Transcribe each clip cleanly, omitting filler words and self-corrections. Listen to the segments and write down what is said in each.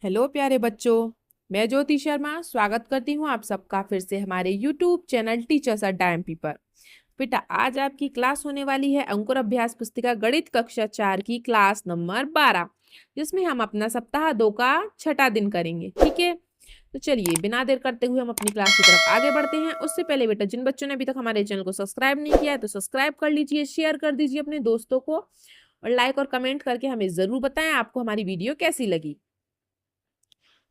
Hello प्यारे बच्चों, मैं ज्योति शर्मा स्वागत करती हूँ आप सबका फिर से हमारे यूट्यूब चैनल टीचर्स अड्डा एमपी पर। बेटा आज आपकी क्लास होने वाली है अंकुर अभ्यास पुस्तिका गणित कक्षा 4 की क्लास नंबर 12, जिसमें हम अपना सप्ताह 2 का छठा दिन करेंगे। ठीक है, तो चलिए बिना देर करते हुए हम अपनी क्लास की तरफ आगे बढ़ते हैं। उससे पहले बेटा जिन बच्चों ने अभी तक हमारे चैनल को सब्सक्राइब नहीं किया है तो सब्सक्राइब कर लीजिए, शेयर कर दीजिए अपने दोस्तों को और लाइक और कमेंट करके हमें जरूर बताएं आपको हमारी वीडियो कैसी लगी।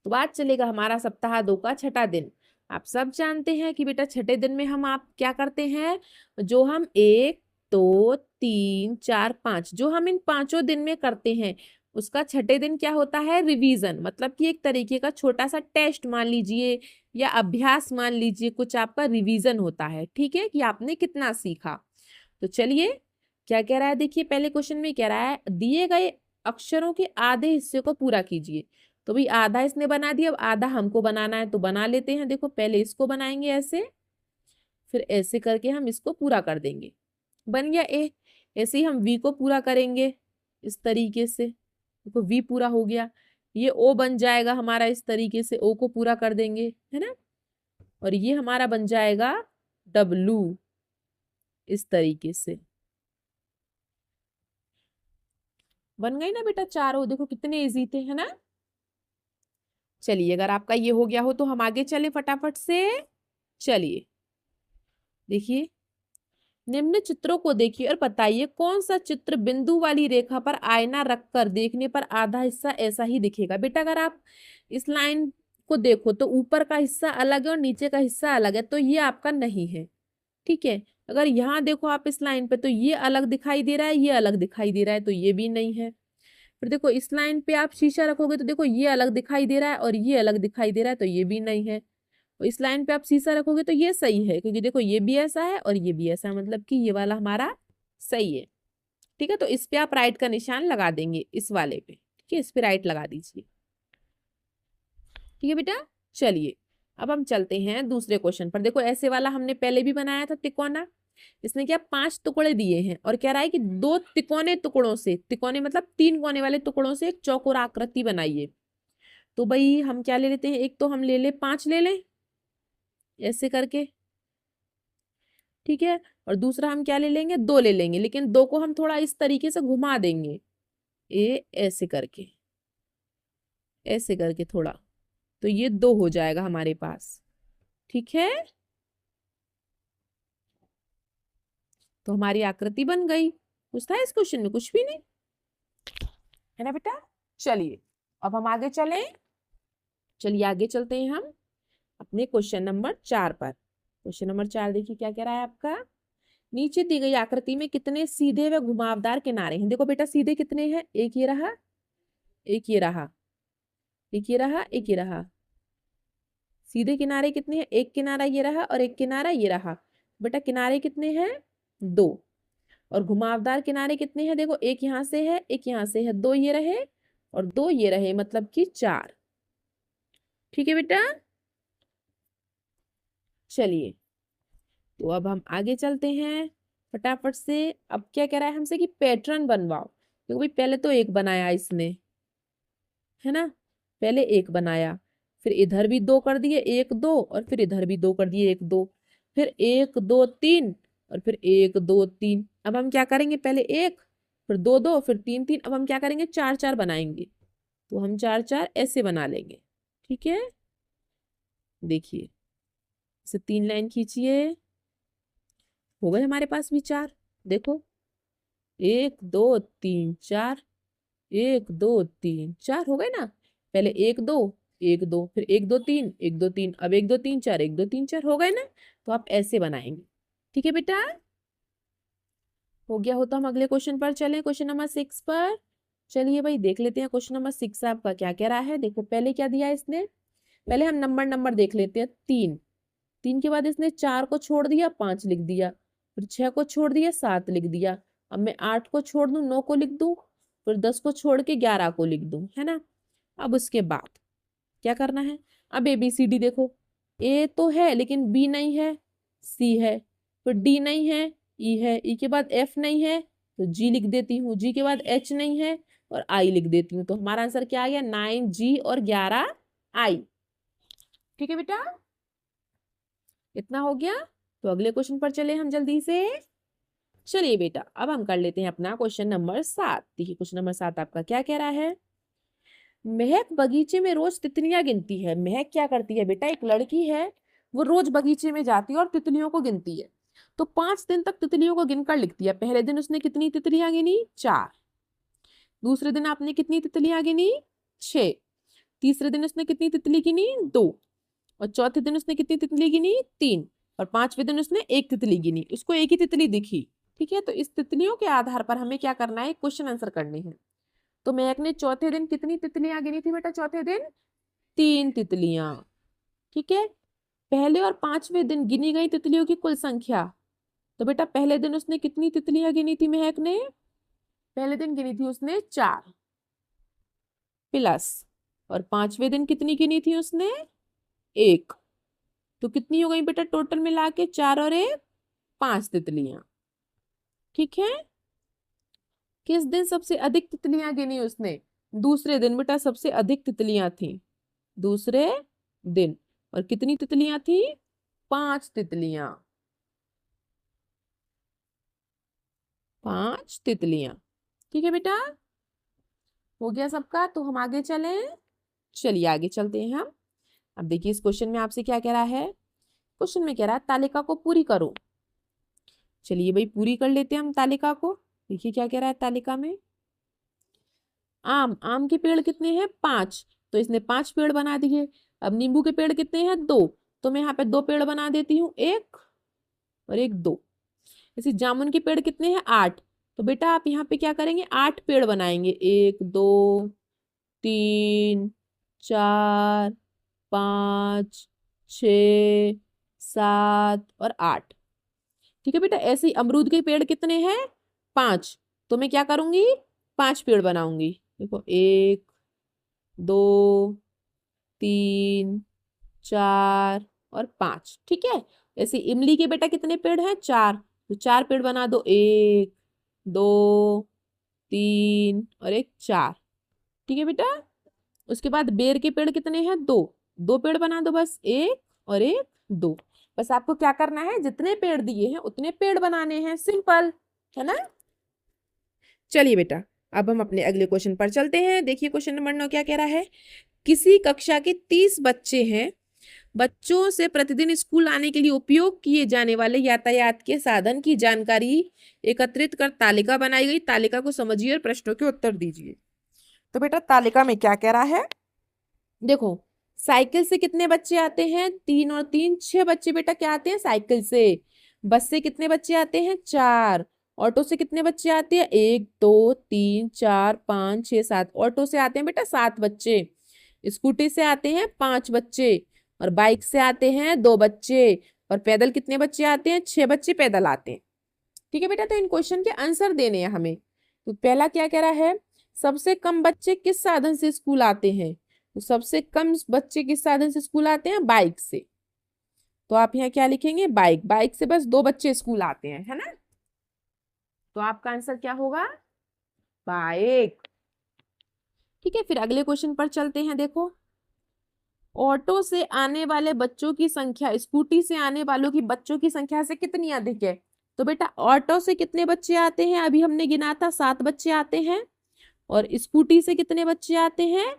तो आज चलेगा हमारा सप्ताह 2 का छठा दिन। आप सब जानते हैं कि बेटा छठे दिन में हम आप क्या करते हैं, जो हम 1 2 3 4 5 जो हम इन पांचों दिन में करते हैं उसका छठे दिन क्या होता है, रिवीजन। मतलब कि एक तरीके का छोटा सा टेस्ट मान लीजिए या अभ्यास मान लीजिए, कुछ आपका रिवीजन होता है। ठीक है, कि आपने कितना सीखा। तो चलिए क्या कह रहा है, देखिए पहले क्वेश्चन में कह रहा है दिए गए अक्षरों के आधे हिस्से को पूरा कीजिए। तो भाई आधा इसने बना दिया, अब आधा हमको बनाना है तो बना लेते हैं। देखो पहले इसको बनाएंगे ऐसे, फिर ऐसे करके हम इसको पूरा कर देंगे। बन गया ए। ऐसे ही हम वी को पूरा करेंगे इस तरीके से। देखो वी पूरा हो गया। ये ओ बन जाएगा हमारा, इस तरीके से ओ को पूरा कर देंगे, है ना। और ये हमारा बन जाएगा डब्लू, इस तरीके से। बन गई ना बेटा चारों, देखो कितने इजी थे, है ना। चलिए अगर आपका ये हो गया हो तो हम आगे चले फटाफट से। चलिए देखिए, निम्न चित्रों को देखिए और बताइए कौन सा चित्र बिंदु वाली रेखा पर आईना रखकर देखने पर आधा हिस्सा ऐसा ही दिखेगा। बेटा अगर आप इस लाइन को देखो तो ऊपर का हिस्सा अलग है और नीचे का हिस्सा अलग है, तो ये आपका नहीं है। ठीक है, अगर यहाँ देखो आप इस लाइन पे तो ये अलग दिखाई दे रहा है, ये अलग दिखाई दे रहा है, तो ये भी नहीं है। फिर देखो इस लाइन पे आप शीशा रखोगे तो देखो ये अलग दिखाई दे रहा है और ये अलग दिखाई दे रहा है, तो ये भी नहीं है। और इस लाइन पे आप शीशा रखोगे तो ये सही है, क्योंकि देखो ये भी ऐसा है और ये भी ऐसा है, मतलब कि ये वाला हमारा सही है। ठीक है, तो इस पे आप राइट का निशान लगा देंगे, इस वाले पे। ठीक है, इस पे राइट लगा दीजिए। ठीक है बेटा, चलिए अब हम चलते हैं दूसरे क्वेश्चन पर। देखो ऐसे वाला हमने पहले भी बनाया था तिकोना। इसने क्या 5 टुकड़े दिए हैं और कह रहा है कि 2 तिकोने टुकड़ों से, तिकोने मतलब 3 कोने वाले टुकड़ों से एक चौकोर आकृति बनाइए। तो भाई हम क्या ले लेते हैं, एक तो हम ले ले 5 ले लें ऐसे करके। ठीक है, और दूसरा हम क्या ले लेंगे, 2 ले लेंगे, लेकिन 2 को हम थोड़ा इस तरीके से घुमा देंगे, ऐसे करके, ऐसे करके थोड़ा, तो ये 2 हो जाएगा हमारे पास। ठीक है, तो हमारी आकृति बन गई। कुछ था इस क्वेश्चन में? कुछ भी नहीं है ना बेटा। चलिए अब हम आगे चलें। चलिए आगे चलते हैं हम अपने क्वेश्चन नंबर 4 पर। क्वेश्चन नंबर 4 देखिए क्या कह रहा है आपका, नीचे दी गई आकृति में कितने सीधे व घुमावदार किनारे हैं। देखो बेटा सीधे कितने हैं, एक ये रहा, एक ये रहा, एक ये रहा, एक ये रहा। सीधे किनारे कितने हैं, एक किनारा ये रहा और एक किनारा ये रहा। बेटा किनारे कितने हैं, 2। और घुमावदार किनारे कितने हैं, देखो एक यहाँ से है, एक यहाँ से है, 2 ये रहे और 2 ये रहे, मतलब कि 4। ठीक है बेटा, चलिए तो अब हम आगे चलते हैं फटाफट से। अब क्या कह रहा है हमसे कि पैटर्न बनवाओ। देखो भाई पहले तो एक बनाया इसने, है ना, पहले एक बनाया, फिर इधर भी 2 कर दिए, 1 2, और फिर इधर भी 2 कर दिए, 1 2, फिर 1 2 3 और फिर 1 2 3। अब हम क्या करेंगे, पहले 1 फिर 2 2 फिर 3 3। अब हम क्या करेंगे, 4 4 बनाएंगे। तो हम 4 4 ऐसे बना लेंगे। ठीक है, देखिए इसे 3 लाइन खींचिए, हो गए हमारे पास भी 4। देखो 1 2 3 4, 1 2 3 4 हो गए ना। पहले 1 2 1 2 फिर 1 2 3 1 2 3, अब 1 2 3 4 1 2 3 4 हो गए ना। तो आप ऐसे बनाएंगे। ठीक है बेटा, हो गया हो तो हम अगले क्वेश्चन पर चलें, क्वेश्चन नंबर 6 पर। चलिए भाई देख लेते हैं क्वेश्चन नंबर 6 आपका क्या कह रहा है। देखो पहले क्या दिया इसने, पहले हम नंबर नंबर देख लेते हैं। 3, 3 के बाद इसने 4 को छोड़ दिया, 5 लिख दिया, फिर 6 को छोड़ दिया, 7 लिख दिया। अब मैं 8 को छोड़ दूं, 9 को लिख दूं, फिर 10 को छोड़ के 11 को लिख दूं, है ना। अब उसके बाद क्या करना है, अब ABCD देखो, ए तो है लेकिन बी नहीं है, सी है, फिर डी नहीं है, ई है, ई के बाद एफ नहीं है तो जी लिख देती हूँ, जी के बाद एच नहीं है और आई लिख देती हूँ। तो हमारा आंसर क्या आ गया, 9G और 11I। ठीक है बेटा, इतना हो गया। तो अगले क्वेश्चन पर चले हम जल्दी से। चलिए बेटा, अब हम कर लेते हैं अपना क्वेश्चन नंबर 7। देखिए क्वेश्चन नंबर 7 आपका क्या कह रहा है। महक बगीचे में रोज तितलियां गिनती है। महक क्या करती है बेटा, एक लड़की है, वो रोज बगीचे में जाती है और तितलियों को गिनती है। तो 5 दिन तक तितलियों को गिनकर लिखती है। पहले दिन उसने कितनी तितलियां गिनी, 4। दूसरे दिन आपने कितनी तितलियां गिनी, 6। तीसरे दिन उसने कितनी तितली गिनी, 2। और चौथे दिन उसने कितनी तितली गिनी, 3। और 5वें दिन उसने 1 तितली गिनी, उसको 1 ही तितली दिखी। ठीक है, तो इस तितलियों के आधार पर हमें क्या करना है, क्वेश्चन आंसर करने हैं। तो महक ने चौथे दिन कितनी तितलियां गिनी थी बेटा, चौथे दिन 3 तितलियां। ठीक है, पहले और 5वें दिन गिनी गई तितलियों की कुल संख्या। तो बेटा पहले दिन उसने कितनी तितलियां गिनी थी महक ने, पहले दिन गिनी थी उसने 4 प्लस, और 5वें दिन कितनी गिनी थी उसने, 1। तो कितनी हो गई बेटा टोटल मिला के, 4 और 1, 5 तितलियां। ठीक है, किस दिन सबसे अधिक तितलियां गिनी उसने, दूसरे दिन बेटा सबसे अधिक तितलियां थी दूसरे दिन। और कितनी तितलियां थी, 5 तितलियां, 5 तितलियां। ठीक है बेटा, हो गया सबका। तो हम आगे चलें, चलिए आगे चलते हैं हम। अब देखिए इस क्वेश्चन में आपसे क्या कह रहा है। क्वेश्चन में कह रहा है तालिका को पूरी करो। चलिए भाई पूरी कर लेते हैं हम तालिका को। देखिए क्या कह रहा है तालिका में। आम के पेड़ कितने हैं, 5। तो इसने 5 पेड़ बना दिए। अब नींबू के पेड़ कितने हैं, 2। तो मैं यहाँ पे 2 पेड़ बना देती हूँ, 1 और 1, 2। इसी जामुन के पेड़ कितने हैं, 8। तो बेटा आप यहाँ पे क्या करेंगे, 8 पेड़ बनाएंगे, 1 2 3 4 5 6 7 और 8। ठीक है बेटा, ऐसे ही अमरूद के पेड़ कितने हैं, 5। तो मैं क्या करूंगी, 5 पेड़ बनाऊंगी। देखो 1 2 3 4 और 5। ठीक है, ऐसे इमली के बेटा कितने पेड़ हैं, 4। तो 4 पेड़ बना दो, 1 2 3 और 1, 4। ठीक है बेटा, उसके बाद बेर के पेड़ कितने हैं, 2। 2 पेड़ बना दो बस, 1 और 1, 2। बस आपको क्या करना है, जितने पेड़ दिए हैं उतने पेड़ बनाने हैं, सिंपल है ना। चलिए बेटा, अब हम अपने अगले क्वेश्चन पर चलते हैं। देखिए क्वेश्चन नंबर 9 क्या कह रहा है। किसी कक्षा के 30 बच्चे हैं। बच्चों से प्रतिदिन स्कूल आने के लिए उपयोग किए जाने वाले यातायात के साधन की जानकारी एकत्रित कर तालिका बनाई गई। तालिका को समझिए और प्रश्नों के उत्तर दीजिए। तो बेटा तालिका में क्या कह रहा है, देखो साइकिल से कितने बच्चे आते हैं, 3 और 3, 6 बच्चे बेटा क्या आते हैं साइकिल से। बस से कितने बच्चे आते हैं, 4। ऑटो से कितने बच्चे आते हैं, 1 2 3 4 5 6 7। ऑटो से आते हैं बेटा 7 बच्चे। स्कूटी से आते हैं 5 बच्चे। और बाइक से आते हैं 2 बच्चे। और पैदल कितने बच्चे आते हैं, 6 बच्चे पैदल आते हैं। ठीक है बेटा, तो इन क्वेश्चन के आंसर देने हैं हमें। तो पहला क्या कह रहा है, सबसे कम बच्चे किस साधन से स्कूल आते हैं। तो सबसे कम बच्चे किस साधन से स्कूल आते हैं, बाइक से। तो आप यहाँ क्या लिखेंगे, बाइक। बाइक से बस 2 बच्चे स्कूल आते हैं, है ना। तो आपका आंसर क्या होगा, बाइक। ठीक है, फिर अगले क्वेश्चन पर चलते हैं। देखो ऑटो से आने वाले बच्चों की संख्या स्कूटी से आने वालों की बच्चों की संख्या से कितनी अधिक है। तो बेटा ऑटो से कितने बच्चे आते हैं, अभी हमने गिना था 7 बच्चे आते हैं। और स्कूटी से कितने बच्चे आते हैं,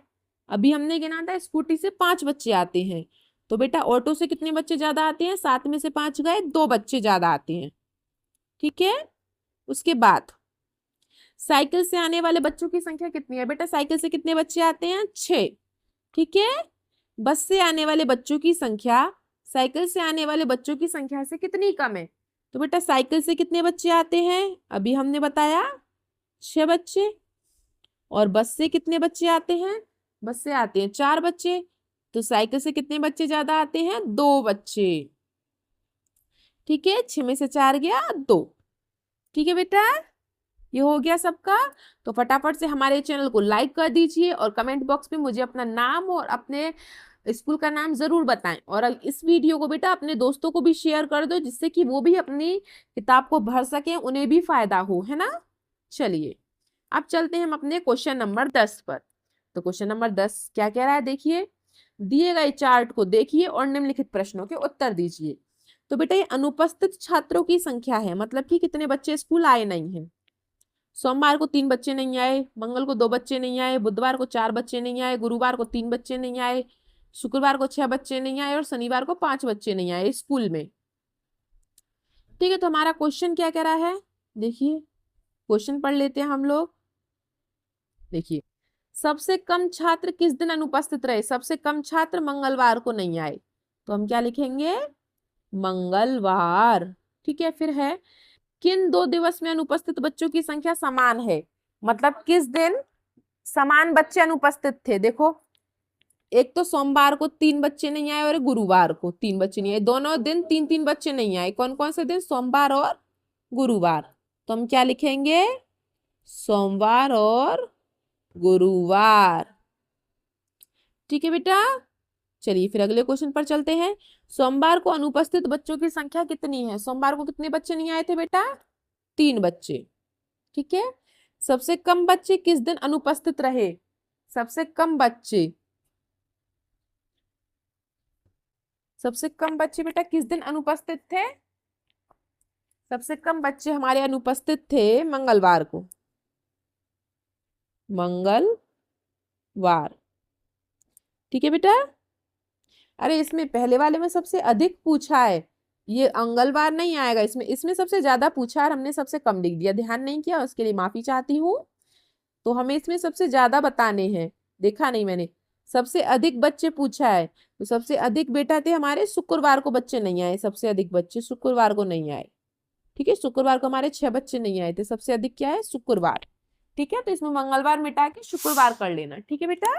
अभी हमने गिना था स्कूटी से 5 बच्चे आते हैं। तो बेटा ऑटो से कितने बच्चे ज्यादा आते हैं, 7 में से 5 गए, 2 बच्चे ज्यादा आते हैं। ठीक है, उसके बाद साइकिल से आने वाले बच्चों की संख्या कितनी है, बेटा साइकिल से कितने बच्चे आते हैं, 6। ठीक है, बस से आने वाले बच्चों की संख्या साइकिल से आने वाले बच्चों की संख्या से कितनी कम है। तो बेटा साइकिल से कितने बच्चे आते हैं, अभी हमने बताया 6 बच्चे। और बस से कितने बच्चे आते हैं, बस से आते हैं 4 बच्चे। तो साइकिल से कितने बच्चे ज्यादा आते हैं, 2 बच्चे। ठीक है, 6 में से 4 गया 2। ठीक है बेटा, ये हो गया सबका। तो फटाफट से हमारे चैनल को लाइक कर दीजिए और कमेंट बॉक्स में मुझे अपना नाम और अपने स्कूल का नाम जरूर बताएं। और इस वीडियो को बेटा अपने दोस्तों को भी शेयर कर दो, जिससे कि वो भी अपनी किताब को भर सकें, उन्हें भी फायदा हो, है ना। चलिए अब चलते हैं हम अपने क्वेश्चन नंबर 10 पर। तो क्वेश्चन नंबर 10 क्या कह रहा है, देखिए, दिए गए चार्ट को देखिए और निम्नलिखित प्रश्नों के उत्तर दीजिए। तो बेटा ये अनुपस्थित छात्रों की संख्या है, मतलब कि कितने बच्चे स्कूल आए नहीं हैं। सोमवार को 3 बच्चे नहीं आए, मंगल को 2 बच्चे नहीं आए, बुधवार को 4 बच्चे नहीं आए, गुरुवार को 3 बच्चे नहीं आए, शुक्रवार को 6 बच्चे नहीं आए और शनिवार को 5 बच्चे नहीं आए स्कूल में। ठीक है, तो हमारा क्वेश्चन क्या कह रहा है, देखिए क्वेश्चन पढ़ लेते हैं हम लोग। देखिए, सबसे कम छात्र किस दिन अनुपस्थित रहे, सबसे कम छात्र मंगलवार को नहीं आए, तो हम क्या लिखेंगे, मंगलवार। ठीक है, फिर है, किन 2 दिवस में अनुपस्थित बच्चों की संख्या समान है, मतलब किस दिन समान बच्चे अनुपस्थित थे। देखो, एक तो सोमवार को 3 बच्चे नहीं आए और गुरुवार को 3 बच्चे नहीं आए, दोनों दिन 3-3 बच्चे नहीं आए। कौन कौन से दिन, सोमवार और गुरुवार। तो हम क्या लिखेंगे, सोमवार और गुरुवार। ठीक है बेटा, चलिए फिर अगले क्वेश्चन पर चलते हैं। सोमवार को अनुपस्थित बच्चों की संख्या कितनी है, सोमवार को कितने बच्चे नहीं आए थे बेटा, 3 बच्चे। ठीक है, सबसे कम बच्चे किस दिन अनुपस्थित रहे, सबसे कम बच्चे, सबसे कम बच्चे बेटा किस दिन अनुपस्थित थे, सबसे कम बच्चे हमारे अनुपस्थित थे मंगलवार को, मंगलवार। ठीक है बेटा, अरे इसमें पहले वाले में सबसे अधिक पूछा है, ये मंगलवार नहीं आएगा इसमें, इसमें सबसे ज्यादा पूछा और हमने सबसे कम लिख दिया, ध्यान नहीं किया, उसके लिए माफी चाहती हूँ। तो हमें इसमें सबसे ज्यादा बताने हैं, देखा नहीं मैंने, सबसे अधिक बच्चे पूछा है, तो सबसे अधिक बेटा थे हमारे शुक्रवार को बच्चे नहीं आए, सबसे अधिक बच्चे शुक्रवार को नहीं आए। ठीक है, शुक्रवार को हमारे 6 बच्चे नहीं आए थे, सबसे अधिक क्या है, शुक्रवार। ठीक है, तो इसमें मंगलवार मिटा के शुक्रवार कर लेना। ठीक है बेटा,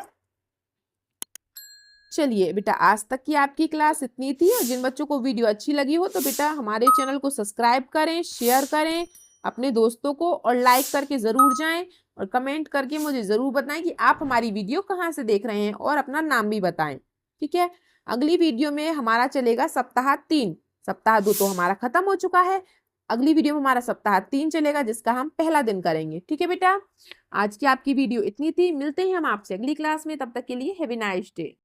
चलिए बेटा, आज तक की आपकी क्लास इतनी थी, और जिन बच्चों को वीडियो अच्छी लगी हो तो बेटा हमारे चैनल को सब्सक्राइब करें, शेयर करें अपने दोस्तों को, और लाइक करके जरूर जाएं, और कमेंट करके मुझे जरूर बताएं कि आप हमारी वीडियो कहाँ से देख रहे हैं, और अपना नाम भी बताएं। ठीक है, अगली वीडियो में हमारा चलेगा सप्ताह 3, सप्ताह 2 तो हमारा खत्म हो चुका है, अगली वीडियो में हमारा सप्ताह 3 चलेगा, जिसका हम पहला दिन करेंगे। ठीक है बेटा, आज की आपकी वीडियो इतनी थी, मिलते हैं हम आपसे अगली क्लास में, तब तक के लिए हैव अ नाइस डे।